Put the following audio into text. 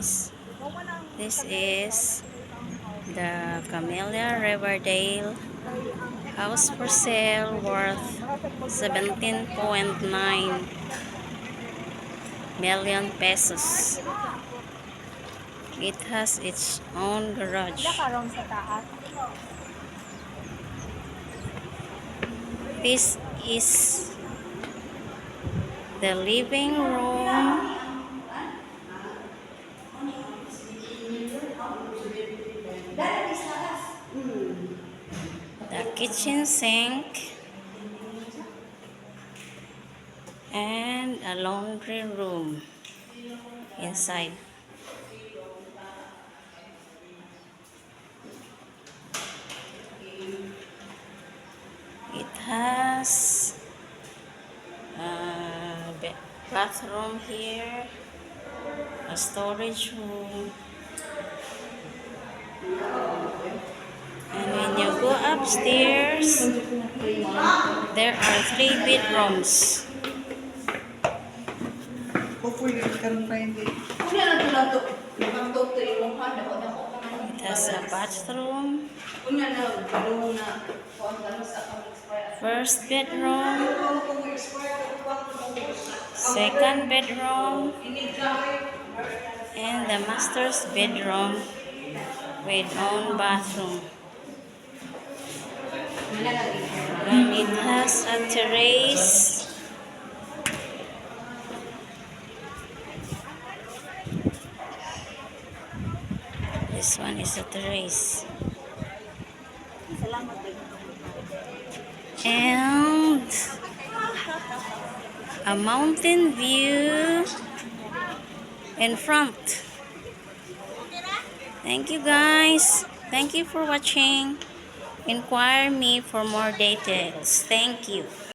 guys, this is the Camellia Riverdale house for sale worth 17.9 million pesos. It has its own garage. This is the living room, the kitchen sink, and a laundry room inside. It has a bathroom here, a storage room, and when you go upstairs, there are 3 bedrooms. Hopefully, we can find it. It has a bathroom, first bedroom, second bedroom, and the master's bedroom with own bathroom. And it has a terrace. This one is a terrace. And a mountain view in front. Thank you guys. Thank you for watching. Inquire me for more details. Thank you.